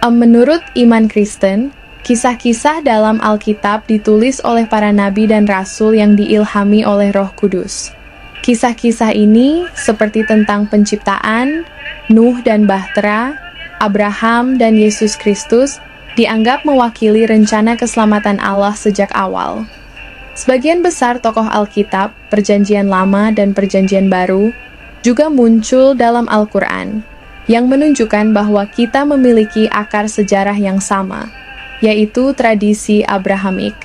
Menurut iman Kristen, kisah-kisah dalam Alkitab ditulis oleh para nabi dan rasul yang diilhami oleh Roh Kudus. Kisah-kisah ini seperti tentang penciptaan, Nuh dan Bahtera, Abraham dan Yesus Kristus, dianggap mewakili rencana keselamatan Allah sejak awal. Sebagian besar tokoh Alkitab, Perjanjian Lama dan Perjanjian Baru, juga muncul dalam Al-Quran, yang menunjukkan bahwa kita memiliki akar sejarah yang sama, yaitu tradisi Abrahamik.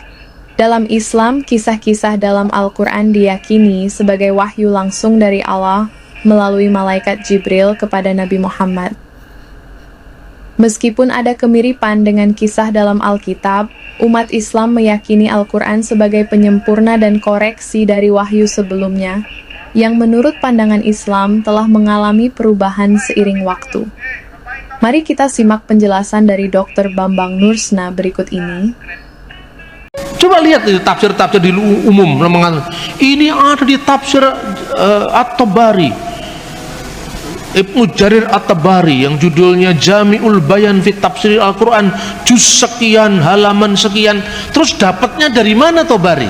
Dalam Islam, kisah-kisah dalam Al-Quran diyakini sebagai wahyu langsung dari Allah melalui malaikat Jibril kepada Nabi Muhammad. Meskipun ada kemiripan dengan kisah dalam Alkitab, umat Islam meyakini Al-Quran sebagai penyempurna dan koreksi dari wahyu sebelumnya, yang menurut pandangan Islam telah mengalami perubahan seiring waktu. Mari kita simak penjelasan dari Dr. Bambang Nursna berikut ini. Coba lihat itu tafsir-tafsir di umum mengatakan ini ada di tafsir At-Tabari, Ibnu Jarir At-Tabari yang judulnya Jami'ul Bayan fi Tafsir Al-Quran, juz sekian, halaman sekian. Terus dapatnya dari mana Tabari?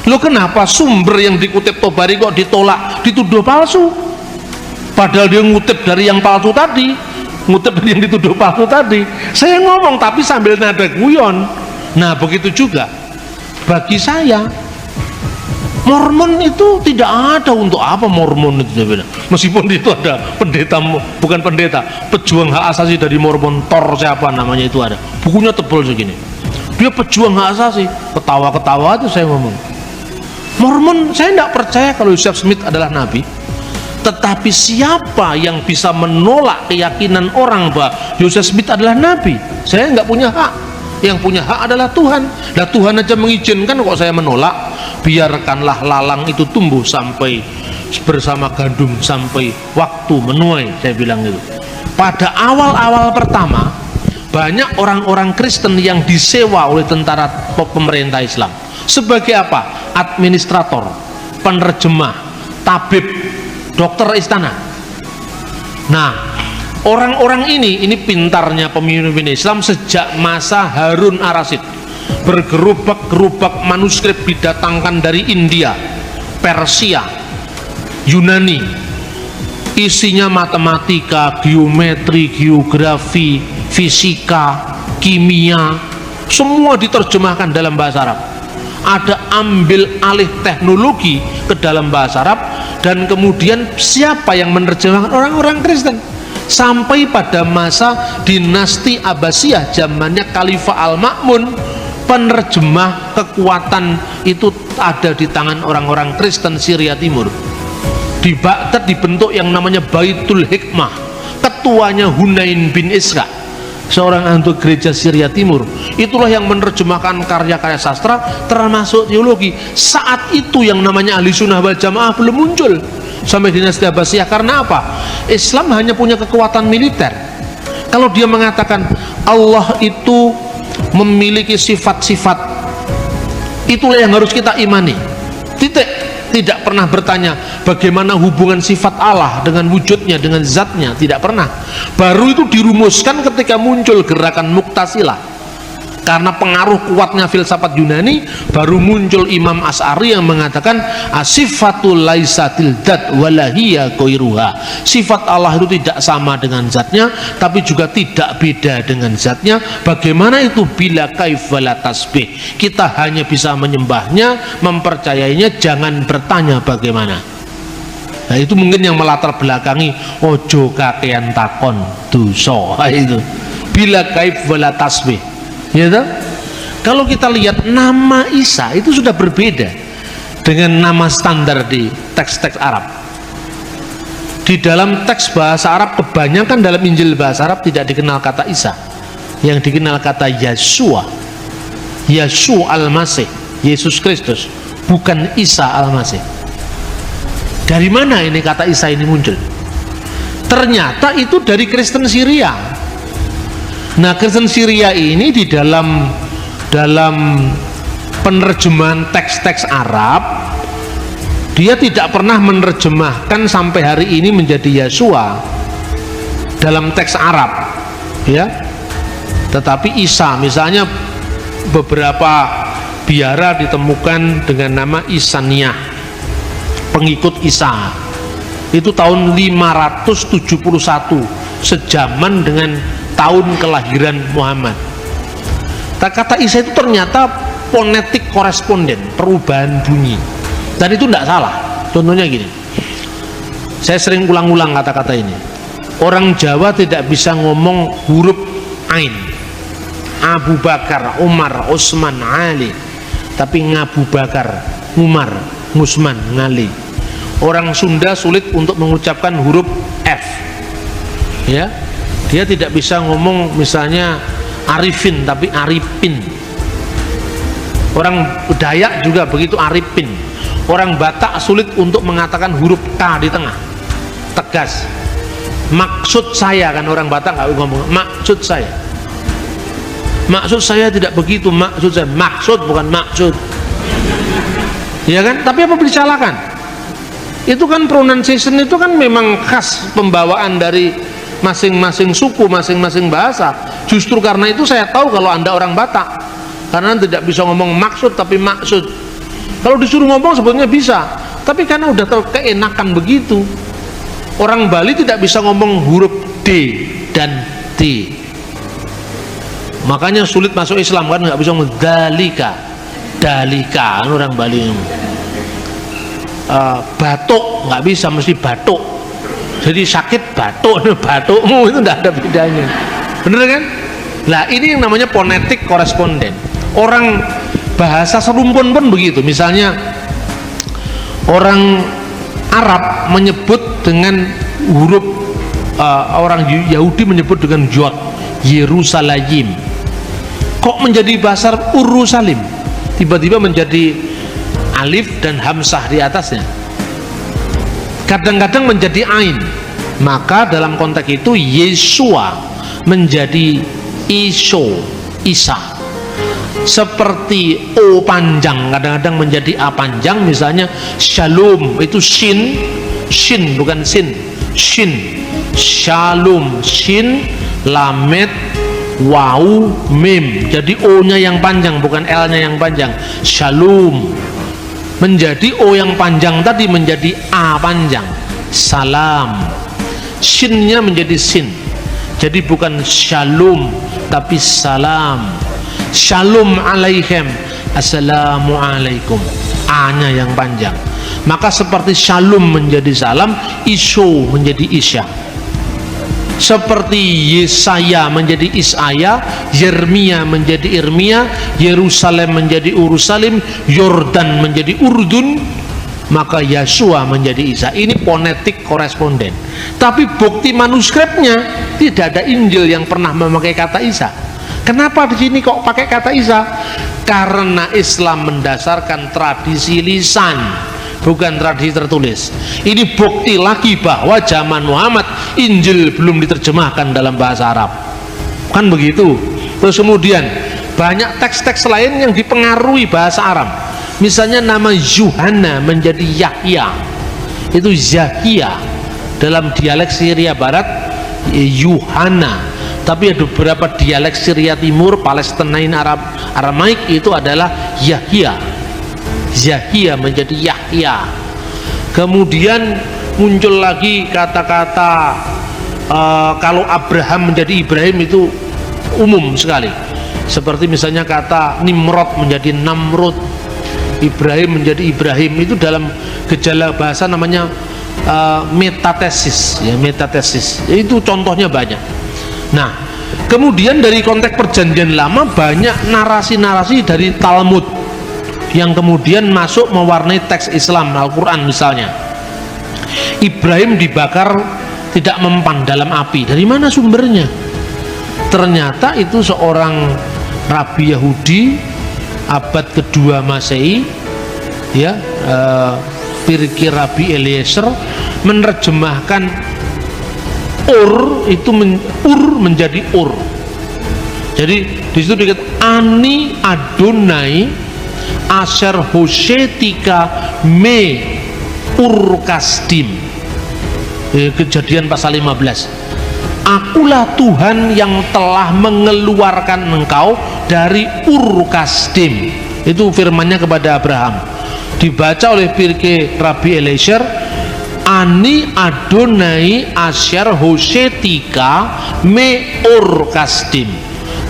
Loh, kenapa sumber yang dikutip Tabari kok ditolak, dituduh palsu? Padahal dia ngutip dari yang palsu tadi, ngutip dari yang dituduh palsu tadi. Saya ngomong tapi sambil nada guyon. Nah, begitu juga bagi saya, Mormon itu tidak ada. Untuk apa Mormon itu? Meskipun itu ada pendeta, bukan pendeta, pejuang hak asasi dari Mormon, Thor siapa namanya itu ada, bukunya tebal segini, dia pejuang hak asasi. Ketawa-ketawa itu saya ngomong, Mormon, saya tidak percaya kalau Joseph Smith adalah nabi. Tetapi siapa yang bisa menolak keyakinan orang bahwa Joseph Smith adalah nabi? Saya nggak punya hak. Yang punya hak adalah Tuhan. Dan Tuhan aja mengizinkan kok saya menolak. Biarkanlah lalang itu tumbuh sampai bersama gandum sampai waktu menuai, saya bilang itu. Pada awal-awal pertama, banyak orang-orang Kristen yang disewa oleh tentara pemerintah Islam sebagai apa? Administrator, penerjemah, tabib, dokter istana. Nah, orang-orang ini pintarnya pemimpin Islam sejak masa Harun Ar-Rasyid. Bergerubak-gerubak manuskrip didatangkan dari India, Persia, Yunani. Isinya matematika, geometri, geografi, fisika, kimia, semua diterjemahkan dalam bahasa Arab. Ada ambil alih teknologi ke dalam bahasa Arab, dan kemudian siapa yang menerjemahkan? Orang-orang Kristen. Sampai pada masa dinasti Abbasiyah, zamannya Khalifah Al-Ma'mun, penerjemah kekuatan itu ada di tangan orang-orang Kristen Syria Timur. Di Baghdad dibentuk yang namanya Baitul Hikmah, ketuanya Hunain bin Ishaq, seorang anggota gereja Syria Timur. Itulah yang menerjemahkan karya-karya sastra termasuk teologi. Saat itu yang namanya Ahli Sunnah wal Jamaah belum muncul sampai dinasti Abbasiyah. Karena apa? Islam hanya punya kekuatan militer. Kalau dia mengatakan Allah itu memiliki sifat-sifat, itulah yang harus kita imani, titik. Tidak pernah bertanya bagaimana hubungan sifat Allah dengan wujudnya, dengan zatnya, tidak pernah. Baru itu dirumuskan ketika muncul gerakan Mu'tazilah. Karena pengaruh kuatnya filsafat Yunani, baru muncul Imam Asy'ari yang mengatakan asifatul laisatil dzat walahiyya ghairuha. Sifat Allah itu tidak sama dengan zatnya, tapi juga tidak beda dengan zatnya. Bagaimana itu? Bila kaif wala tasbih. Kita hanya bisa menyembahnya, mempercayainya, jangan bertanya bagaimana. Nah, itu mungkin yang melatar belakangi ojo kakean takon dosa itu. Bila kaif wala tasbih. Ya toh? Kalau kita lihat nama Isa itu sudah berbeda dengan nama standar di teks-teks Arab. Di dalam teks bahasa Arab, kebanyakan dalam Injil bahasa Arab tidak dikenal kata Isa, yang dikenal kata Yeshua, Yeshua Al-Masih, Yesus Kristus, bukan Isa Al-Masih. Dari mana ini kata Isa ini muncul? Ternyata itu dari Kristen Syria. Nah, Kristen Syria ini di dalam penerjemahan teks-teks Arab, dia tidak pernah menerjemahkan sampai hari ini menjadi Yeshua dalam teks Arab, ya. Tetapi Isa, misalnya beberapa biara ditemukan dengan nama Isaniyah, pengikut Isa, itu tahun 571, sejaman dengan tahun kelahiran Muhammad. Kata Isa itu ternyata fonetik koresponden, perubahan bunyi, dan itu tidak salah. Contohnya gini, saya sering ulang-ulang kata-kata ini. Orang Jawa tidak bisa ngomong huruf Ain, Abu Bakar, Umar, Utsman, Ali, tapi Ngabu Bakar, Umar, Ngusman, Ngali. Orang Sunda sulit untuk mengucapkan huruf F, ya, dia tidak bisa ngomong misalnya Arifin tapi Aripin. Orang Dayak juga begitu, Aripin. Orang Batak sulit untuk mengatakan huruf K di tengah, tegas. Maksud saya, kan orang Batak nggak ngomong maksud saya. Maksud saya tidak begitu, maksud saya, maksud bukan maksud, ya kan? Tapi apa disalahkan? Itu kan pronunciation itu kan memang khas pembawaan dari masing-masing suku, masing-masing bahasa. Justru karena itu saya tahu kalau Anda orang Batak, karena tidak bisa ngomong maksud tapi maksud. Kalau disuruh ngomong sebetulnya bisa, tapi karena udah tahu keenakan begitu. Orang Bali tidak bisa ngomong huruf D dan T, makanya sulit masuk Islam, kan nggak bisa ngomong dalika, dalika, kan orang Bali. Batuk nggak bisa, mesti batuk. Jadi sakit batuk, batukmu itu tidak ada bedanya, bener kan? Nah ini yang namanya fonetik koresponden. Orang bahasa serumpun pun begitu. Misalnya orang Arab menyebut dengan huruf, orang Yahudi menyebut dengan Yod, Yerusalem. Kok menjadi bahasa Urusalim? Tiba-tiba menjadi alif dan hamzah di atasnya. Kadang-kadang menjadi ain. Maka dalam konteks itu Yesua menjadi Iso, Isa. Seperti O panjang kadang-kadang menjadi A panjang. Misalnya Shalom itu Shin, Shin bukan Sin, Shin. Shalom, Shin, Lamet, Wau, Mim. Jadi O-nya yang panjang bukan L-nya yang panjang. Shalom. Menjadi O yang panjang tadi menjadi A panjang. Salam. Shin-nya menjadi Sin. Jadi bukan Shalom tapi Salam. Shalom alaihim, assalamualaikum. A-nya yang panjang. Maka seperti Shalom menjadi salam, Iso menjadi Isya. Seperti Yesaya menjadi Isaya, Yeremia menjadi Irmia, Yerusalem menjadi Urusalim, Yordan menjadi Urdun, maka Yesua menjadi Isa. Ini fonetik koresponden. Tapi bukti manuskripnya tidak ada Injil yang pernah memakai kata Isa. Kenapa di sini kok pakai kata Isa? Karena Islam mendasarkan tradisi lisan, bukan tradisi tertulis. Ini bukti lagi bahwa zaman Muhammad Injil belum diterjemahkan dalam bahasa Arab, kan begitu. Terus kemudian banyak teks-teks lain yang dipengaruhi bahasa Arab. Misalnya nama Yuhanna menjadi Yahya, itu Zahia dalam dialek Syria Barat, Yuhanna. Tapi ada beberapa dialek Syria Timur, Palestinain, Aramaik itu adalah Yahya. Yahya menjadi Yahya. Kemudian muncul lagi kata-kata kalau Abraham menjadi Ibrahim, itu umum sekali. Seperti misalnya kata Nimrod menjadi Namrud, Ibrahim menjadi Ibrahim. Itu dalam gejala bahasa namanya metatesis, ya, metatesis. Itu contohnya banyak. Nah, kemudian dari konteks perjanjian lama banyak narasi-narasi dari Talmud yang kemudian masuk mewarnai teks Islam, Al-Quran misalnya. Ibrahim dibakar tidak mempan dalam api. Dari mana sumbernya? Ternyata itu seorang rabi Yahudi abad kedua Masehi, ya, Pirki Rabi Eliezer menerjemahkan Ur itu Ur menjadi Ur. Jadi di situ dikatakan Ani Adonai Asher Hoshetika Me Ur Kasdim. Kejadian pasal 15. akulah Tuhan yang telah mengeluarkan engkau dari Ur Kasdim. Itu firmannya kepada Abraham, dibaca oleh Pirkei Rabbi Eliezer, Ani Adonai Asher Hosetika me Ur Kasdim.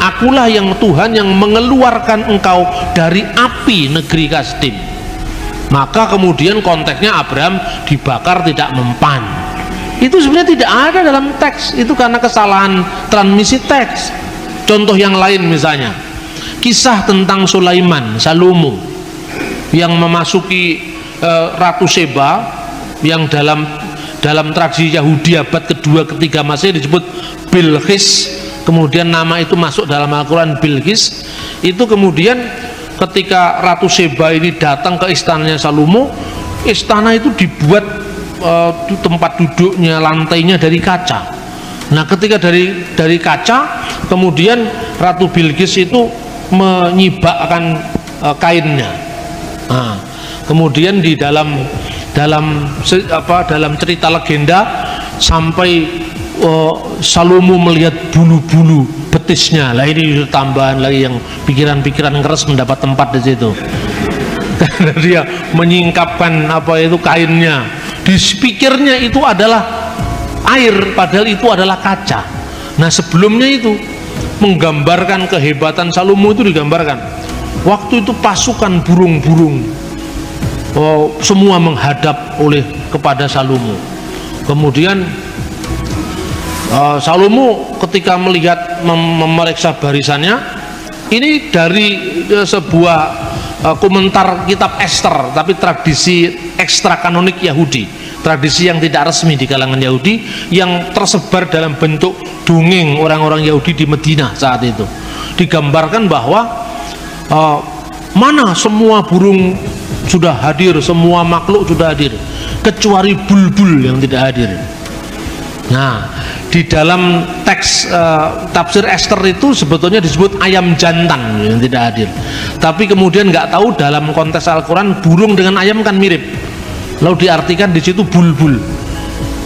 Akulah yang Tuhan yang mengeluarkan engkau dari api negeri Kasdim. Maka kemudian konteksnya Abraham dibakar tidak mempan. Itu sebenarnya tidak ada dalam teks, itu karena kesalahan transmisi teks. Contoh yang lain misalnya, kisah tentang Sulaiman, Salomo yang memasuki Ratu Seba, yang dalam tradisi Yahudi abad kedua ketiga Masehi disebut Bilqis. Kemudian nama itu masuk dalam Al-Quran, Bilqis. Itu kemudian ketika Ratu Seba ini datang ke istananya Salomo, istana itu dibuat tempat duduknya, lantainya dari kaca. Nah, ketika dari kaca, kemudian Ratu Bilqis itu menyibakkan kainnya. Nah, kemudian di dalam cerita legenda sampai Salomo melihat bulu-bulu betisnya. Lah ini tambahan lagi yang pikiran-pikiran keras mendapat tempat di situ. Karena dia menyingkapkan kainnya. Di pikirnya itu adalah air, padahal itu adalah kaca. Nah, sebelumnya itu menggambarkan kehebatan Salomo, itu digambarkan waktu itu pasukan burung-burung semua menghadap kepada Salomo. Kemudian Salomo ketika melihat memeriksa barisannya, ini dari sebuah komentar kitab Ester, tapi tradisi ekstra kanonik Yahudi, tradisi yang tidak resmi di kalangan Yahudi, yang tersebar dalam bentuk dongeng orang-orang Yahudi di Madinah saat itu. Digambarkan bahwa mana semua burung sudah hadir, semua makhluk sudah hadir, kecuali bulbul yang tidak hadir. Nah, di dalam teks tafsir Ester itu sebetulnya disebut ayam jantan yang tidak hadir. Tapi kemudian nggak tahu dalam konteks Al-Quran burung dengan ayam kan mirip. Lalu diartikan di situ bulbul.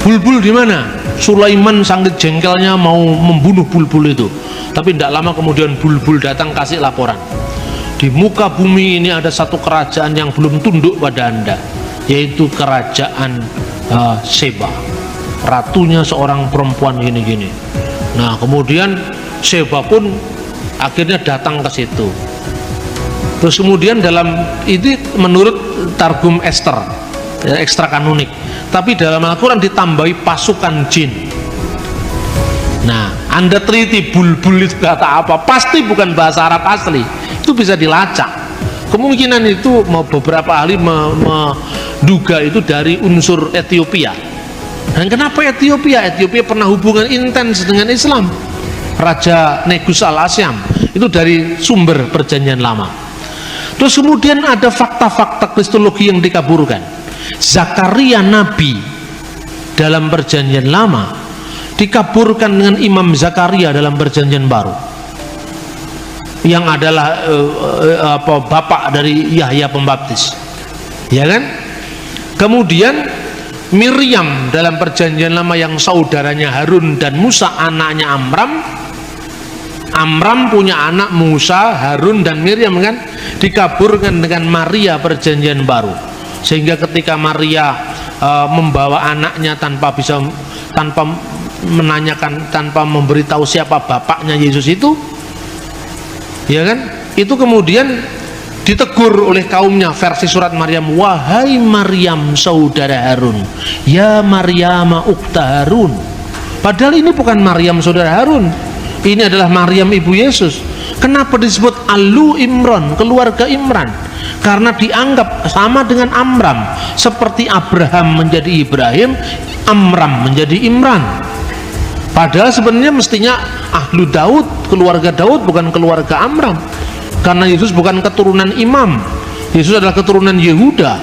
Bulbul di mana? Sulaiman sangat jengkelnya mau membunuh bulbul itu. Tapi tidak lama kemudian bulbul datang kasih laporan. Di muka bumi ini ada satu kerajaan yang belum tunduk pada Anda, yaitu kerajaan Seba. Ratunya seorang perempuan gini-gini. Nah, kemudian Seba pun akhirnya datang ke situ. Terus kemudian dalam itu menurut Targum Ester, ekstra kanonik, tapi dalam Al-Quran ditambahi pasukan jin. Nah, Anda teliti bulbul itu kata apa, pasti bukan bahasa Arab asli. Itu bisa dilacak. Kemungkinan itu beberapa ahli menduga itu dari unsur Ethiopia. Dan kenapa Ethiopia? Ethiopia pernah hubungan intens dengan Islam. Raja Negus al-Asyam itu dari sumber perjanjian lama. Terus kemudian ada fakta-fakta kristologi yang dikaburkan. Zakaria Nabi dalam perjanjian lama dikaburkan dengan Imam Zakaria dalam perjanjian baru, yang adalah bapak dari Yahya Pembaptis, ya kan? Kemudian Miriam dalam perjanjian lama yang saudaranya Harun dan Musa, anaknya Amram. Amram punya anak Musa, Harun dan Miriam kan, dikaburkan dengan Maria perjanjian baru. Sehingga ketika Maria membawa anaknya tanpa menanyakan, tanpa memberitahu siapa bapaknya Yesus itu, ya kan, itu kemudian ditegur oleh kaumnya. Versi surat Maryam, wahai Maryam saudara Harun, ya Maryam ukta Harun. Padahal ini bukan Maryam saudara Harun, ini adalah Maryam ibu Yesus. Kenapa disebut Alu Imran, keluarga Imran? Karena dianggap sama dengan Amram, seperti Abraham menjadi Ibrahim, Amram menjadi Imran. Padahal sebenarnya mestinya Ahlu Daud, keluarga Daud, bukan keluarga Amram. Karena Yesus bukan keturunan imam, Yesus adalah keturunan Yehuda.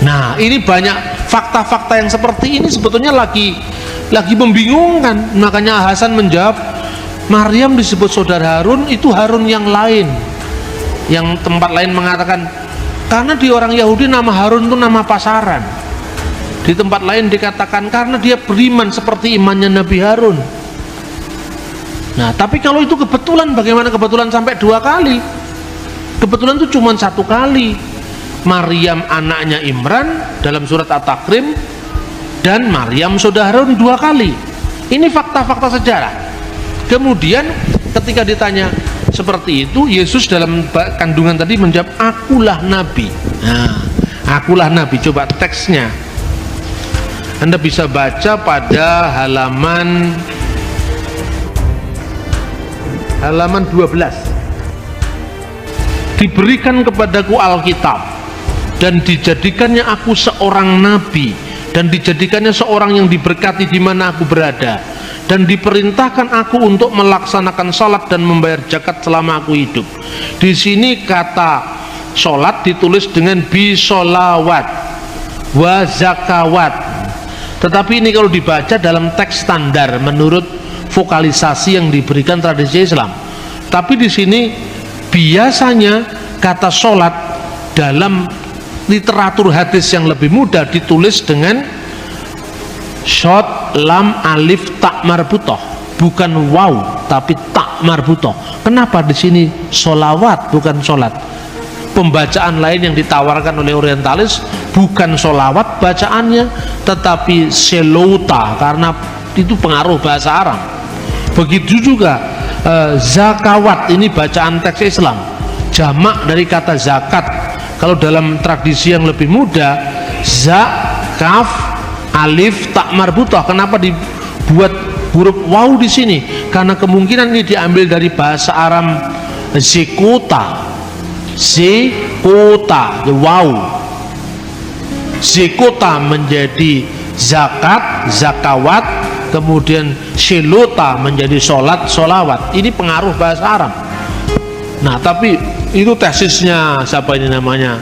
Nah, ini banyak fakta-fakta yang seperti ini sebetulnya lagi membingungkan. Makanya Hasan menjawab, Maryam disebut saudara Harun, itu Harun yang lain. Yang tempat lain mengatakan, karena di orang Yahudi nama Harun itu nama pasaran. Di tempat lain dikatakan karena dia beriman seperti imannya Nabi Harun. Nah, tapi kalau itu kebetulan, bagaimana kebetulan sampai 2 kali? Kebetulan itu cuma 1 kali. Maryam anaknya Imran dalam surat At-Takrim, dan Maryam saudara Harun 2 kali. Ini fakta-fakta sejarah. Kemudian ketika ditanya seperti itu, Yesus dalam kandungan tadi menjawab, akulah Nabi. Nah, akulah Nabi. Coba teksnya Anda bisa baca pada halaman 12. Diberikan kepadaku Alkitab, dan dijadikannya aku seorang nabi, dan dijadikannya seorang yang diberkati di mana aku berada, dan diperintahkan aku untuk melaksanakan salat dan membayar zakat selama aku hidup. Di sini kata salat ditulis dengan bisolawat wa zakawat, tetapi ini kalau dibaca dalam teks standar menurut vokalisasi yang diberikan tradisi Islam. Tapi di sini biasanya kata sholat dalam literatur hadis yang lebih mudah ditulis dengan shot lam alif tak marbutoh, bukan waw tapi tak marbutoh. Kenapa di sini sholawat bukan sholat? Pembacaan lain yang ditawarkan oleh orientalis bukan sholawat bacaannya, tetapi selota, karena itu pengaruh bahasa Arab. Begitu juga zakawat, ini bacaan teks Islam, jamak dari kata zakat. Kalau dalam tradisi yang lebih muda, za, kaf, alif, tak marbutoh. Kenapa dibuat huruf waw di sini? Karena kemungkinan ini diambil dari bahasa Arab zekota, zekota, waw. Zekota menjadi zakat, zakawat, kemudian shelota menjadi sholat, sholawat. Ini pengaruh bahasa Arab. Nah, tapi itu tesisnya siapa ini namanya,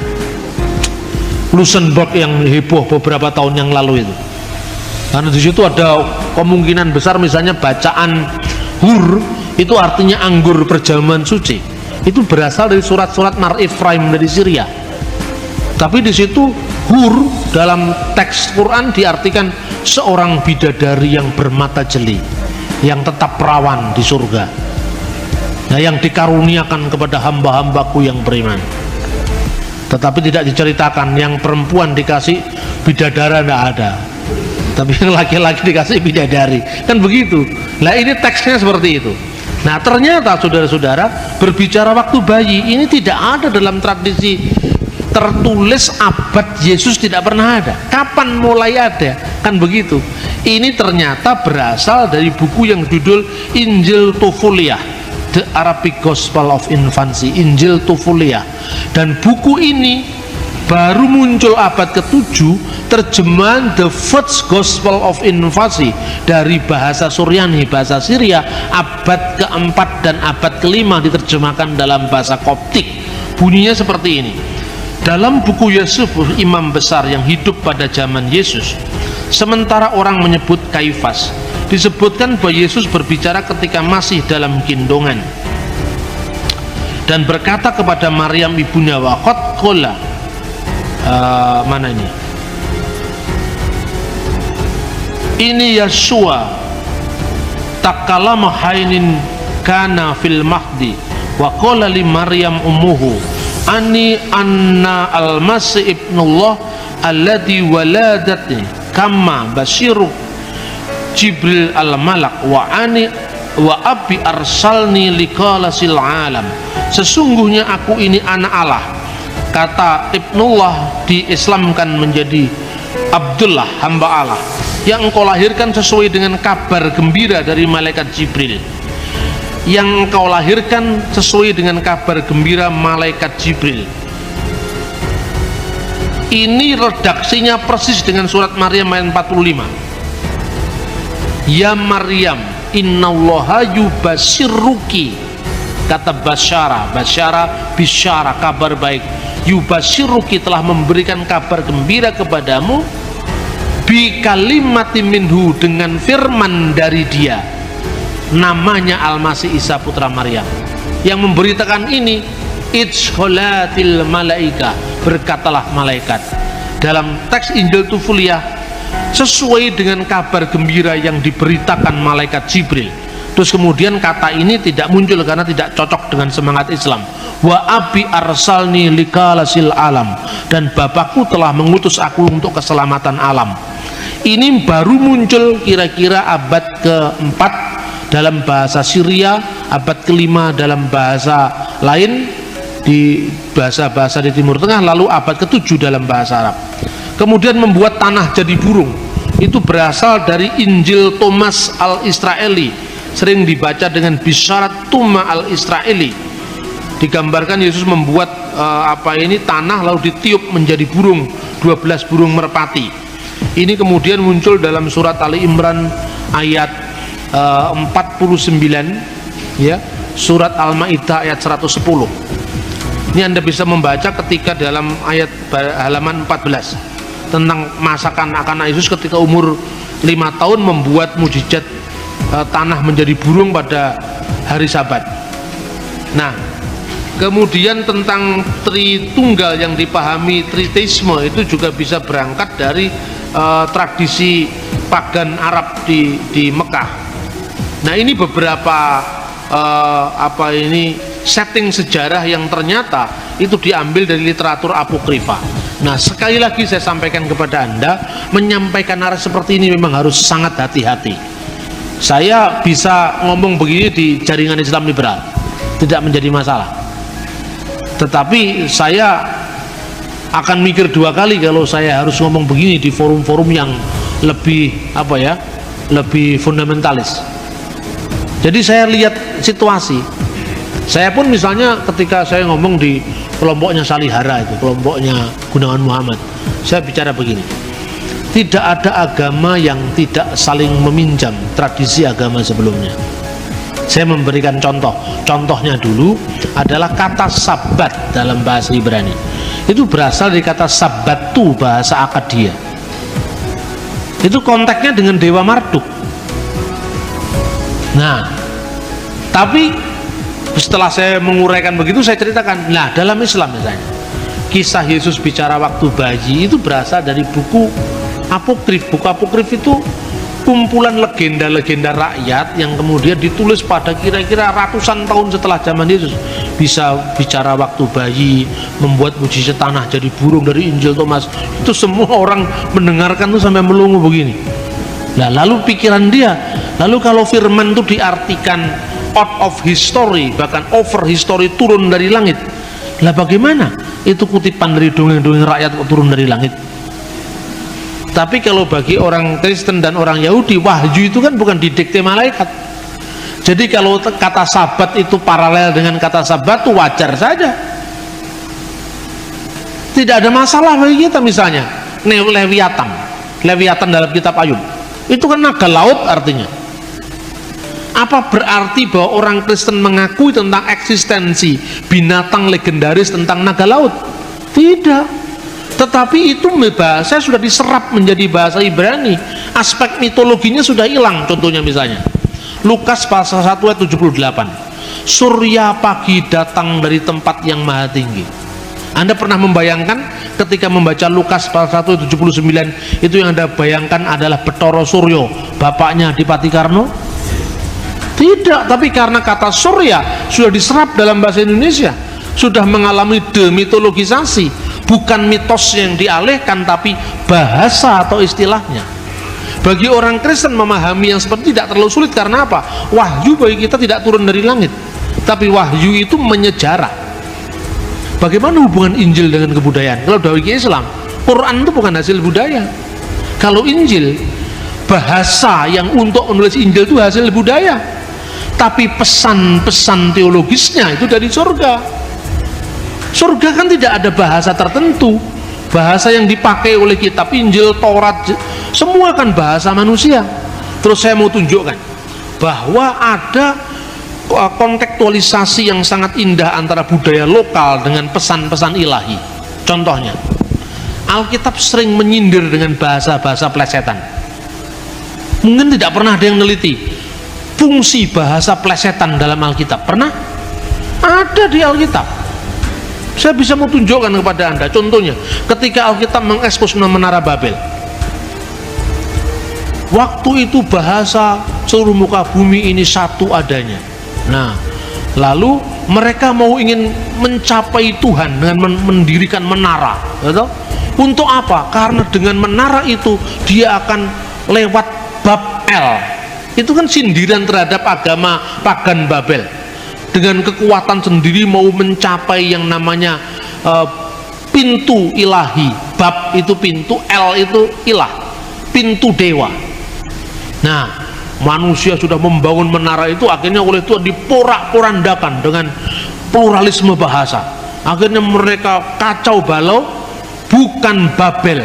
Luxemburg, yang heboh beberapa tahun yang lalu itu. Karena di situ ada kemungkinan besar misalnya bacaan hur itu artinya anggur perjamuan suci. Itu berasal dari surat-surat Mar Ifraim dari Syria. Tapi di situ hur dalam teks Quran diartikan seorang bidadari yang bermata jeli, yang tetap perawan di surga, nah, yang dikaruniakan kepada hamba-hambaku yang beriman. Tetapi tidak diceritakan yang perempuan dikasih bidadara, tidak ada, tapi yang laki-laki dikasih bidadari, kan begitu. Nah, ini teksnya seperti itu. Nah, ternyata saudara-saudara, berbicara waktu bayi ini tidak ada dalam tradisi tertulis abad Yesus, tidak pernah ada. Kapan mulai ada? Kan begitu. Ini ternyata berasal dari buku yang judul Injil Tufuliah, The Arabic Gospel of Infancy, Injil Tufuliah. Dan buku ini baru muncul abad ke-7, terjemahan The First Gospel of Infancy dari bahasa Suryani, bahasa Syria, abad ke-4 dan abad ke-5 diterjemahkan dalam bahasa Koptik. Bunyinya seperti ini. Dalam buku Yusuf, imam besar yang hidup pada zaman Yesus, sementara orang menyebut Kaifas, disebutkan bahwa Yesus berbicara ketika masih dalam gendongan dan berkata kepada Maryam ibunya, waqad qala, mana ini Yeshua takallama hainin kana fil mahdi wa qala li Maryam ummuhu ani anna al-masih ibnullah alladhi waladatni kama basyiru Jibril al-malak wa ani wa abi arsalni liqalasil alam. Sesungguhnya aku ini anak Allah. Kata ibnullah diislamkan menjadi Abdullah, hamba Allah, yang engkau lahirkan sesuai dengan kabar gembira dari malaikat Jibril. Yang engkau lahirkan sesuai dengan kabar gembira malaikat Jibril. Ini redaksinya persis dengan surat Maryam ayat 45. Ya Maryam, innallaha yubasyiruki. Kata basyara, basyara, bisyara, kabar baik. Yubasyiruki, telah memberikan kabar gembira kepadamu, bi kalimati minhu, dengan firman dari dia, namanya Al-Masih Isa putra Maryam. Yang memberitakan ini idsholatil malaika, berkatalah malaikat. Dalam teks Injil Tufuliah sesuai dengan kabar gembira yang diberitakan malaikat Jibril. Terus kemudian kata ini tidak muncul karena tidak cocok dengan semangat Islam. Wa abi arsalni likalasil alam, dan Bapakku telah mengutus aku untuk keselamatan alam. Ini baru muncul kira-kira abad ke-4 dalam bahasa Syria, abad ke-5 dalam bahasa lain di bahasa-bahasa di Timur Tengah, lalu abad ke-7 dalam bahasa Arab. Kemudian membuat tanah jadi burung, itu berasal dari Injil Thomas al-Israeli, sering dibaca dengan Bisharat Tuma al-Israeli. Digambarkan Yesus membuat tanah lalu ditiup menjadi burung, 12 burung merpati. Ini kemudian muncul dalam surat Ali Imran ayat 49, ya, surat Al-Maidah ayat 110. Ini Anda bisa membaca ketika dalam ayat halaman 14 tentang masa kanak-kanak Yesus ketika umur 5 tahun membuat mujizat tanah menjadi burung pada hari Sabat. Nah, kemudian tentang Tritunggal yang dipahami Tritheisme itu juga bisa berangkat dari tradisi pagan Arab di Mekah. Nah, ini beberapa setting sejarah yang ternyata itu diambil dari literatur apokrifa. Nah, sekali lagi saya sampaikan kepada Anda, menyampaikan narasi seperti ini memang harus sangat hati-hati. Saya bisa ngomong begini di jaringan Islam liberal, tidak menjadi masalah. Tetapi saya akan mikir 2 kali kalau saya harus ngomong begini di forum-forum yang lebih lebih fundamentalis. Jadi saya lihat situasi. Saya pun misalnya ketika saya ngomong di kelompoknya Salihara, itu kelompoknya Gunawan Muhammad, saya bicara begini: tidak ada agama yang tidak saling meminjam tradisi agama sebelumnya. Saya memberikan contohnya dulu adalah kata sabat dalam bahasa Ibrani. Itu berasal dari kata sabatu, bahasa Akadia. Itu konteksnya dengan Dewa Marduk. Nah, tapi setelah saya menguraikan begitu, saya ceritakan, nah dalam Islam misalnya kisah Yesus bicara waktu bayi itu berasal dari buku apokrif. Buku apokrif itu kumpulan legenda-legenda rakyat yang kemudian ditulis pada kira-kira ratusan tahun setelah zaman Yesus. Bisa bicara waktu bayi, membuat mujizat tanah jadi burung dari Injil Thomas. Itu semua orang mendengarkan tuh sampai melongo begini. Nah, lalu pikiran dia, lalu kalau firman itu diartikan out of history, bahkan over history, turun dari langit, lah bagaimana itu kutipan dari dongeng-dongeng rakyat turun dari langit? Tapi kalau bagi orang Kristen dan orang Yahudi, wahyu itu kan bukan didikte malaikat. Jadi kalau kata sabat itu paralel dengan kata sabat, itu wajar saja, tidak ada masalah bagi kita. Misalnya Leviathan dalam kitab Ayub, itu kan naga laut artinya. Apa berarti bahwa orang Kristen mengakui tentang eksistensi binatang legendaris tentang naga laut? Tidak. Tetapi itu bahasa sudah diserap menjadi bahasa Ibrani. Aspek mitologinya sudah hilang. Contohnya misalnya Lukas pasal 1 ayat 78. Surya pagi datang dari tempat yang maha tinggi. Anda pernah membayangkan ketika membaca Lukas pasal 1 ayat 79, itu yang Anda bayangkan adalah Bathara Surya, bapaknya Adipati Karno? Tidak, tapi karena kata surya sudah diserap dalam bahasa Indonesia, sudah mengalami demitologisasi, bukan mitos yang dialihkan tapi bahasa atau istilahnya. Bagi orang Kristen memahami yang seperti tidak terlalu sulit. Karena apa? Wahyu bagi kita tidak turun dari langit, tapi wahyu itu menyejarah. Bagaimana hubungan Injil dengan kebudayaan? Kalau bagi Islam, Quran itu bukan hasil budaya. Kalau Injil, bahasa yang untuk menulis Injil itu hasil budaya, tapi pesan-pesan teologisnya itu dari surga. Surga kan tidak ada bahasa tertentu. Bahasa yang dipakai oleh kitab Injil, Taurat, semua kan bahasa manusia. Terus saya mau tunjukkan bahwa ada kontekstualisasi yang sangat indah antara budaya lokal dengan pesan-pesan ilahi. Contohnya, Alkitab sering menyindir dengan bahasa-bahasa plesetan. Mungkin tidak pernah ada yang meneliti fungsi bahasa plesetan dalam Alkitab. Pernah? Ada di Alkitab. Saya bisa mau tunjukkan kepada Anda. Contohnya, ketika Alkitab mengekspos Menara Babel, Waktu itu bahasa seluruh muka bumi ini satu adanya. Nah, lalu mereka mau ingin mencapai Tuhan dengan mendirikan menara, gitu? Untuk apa? Karena dengan menara itu dia akan lewat Babel. Itu kan sindiran terhadap agama pagan Babel. Dengan kekuatan sendiri mau mencapai yang namanya pintu ilahi. Bab itu pintu, L itu ilah, pintu dewa. Nah, manusia sudah membangun menara itu, akhirnya oleh Tuhan diporak-porandakan dengan pluralisme bahasa. Akhirnya mereka kacau balau, bukan Babel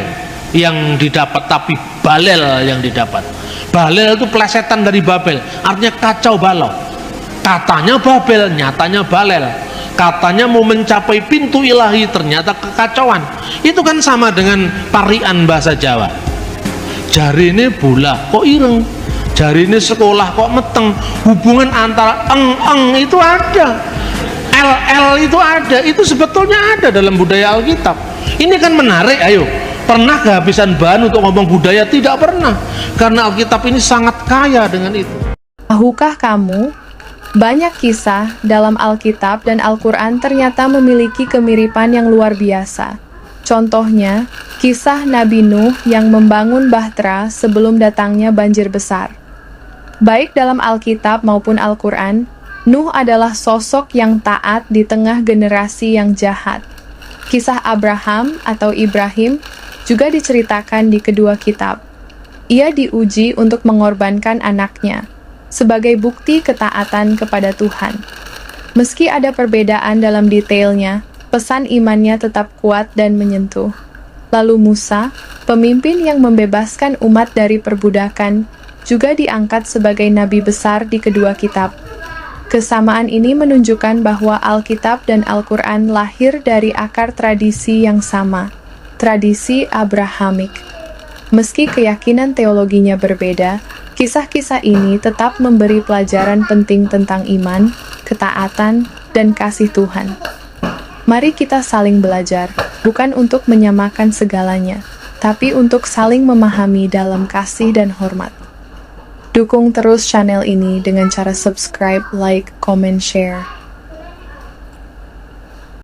yang didapat, tapi Balel yang didapat. Balel itu plesetan dari Babel, artinya kacau balau. Katanya Babel, nyatanya Balel. Katanya mau mencapai pintu ilahi, ternyata kekacauan. Itu kan sama dengan parian bahasa Jawa. Jari ini bola kok ireng, jari ini sekolah kok meteng. Hubungan antara eng itu ada, l itu ada, itu sebetulnya ada dalam budaya Alkitab. Ini kan menarik. Ayo, pernah kehabisan bahan untuk ngomong budaya? Tidak pernah, karena Alkitab ini sangat kaya dengan itu. Tahukah kamu, banyak kisah dalam Alkitab dan Al-Quran ternyata memiliki kemiripan yang luar biasa. Contohnya, kisah Nabi Nuh yang membangun bahtera sebelum datangnya banjir besar. Baik dalam Alkitab maupun Al-Quran, Nuh adalah sosok yang taat di tengah generasi yang jahat. Kisah Abraham atau Ibrahim juga diceritakan di kedua kitab. Ia diuji untuk mengorbankan anaknya sebagai bukti ketaatan kepada Tuhan. Meski ada perbedaan dalam detailnya, pesan imannya tetap kuat dan menyentuh. Lalu Musa, pemimpin yang membebaskan umat dari perbudakan, juga diangkat sebagai nabi besar di kedua kitab. Kesamaan ini menunjukkan bahwa Alkitab dan Al-Quran lahir dari akar tradisi yang sama, tradisi Abrahamik. Meski keyakinan teologinya berbeda, kisah-kisah ini tetap memberi pelajaran penting tentang iman, ketaatan, dan kasih Tuhan. Mari kita saling belajar, bukan untuk menyamakan segalanya, tapi untuk saling memahami dalam kasih dan hormat. Dukung terus channel ini dengan cara subscribe, like, comment, share.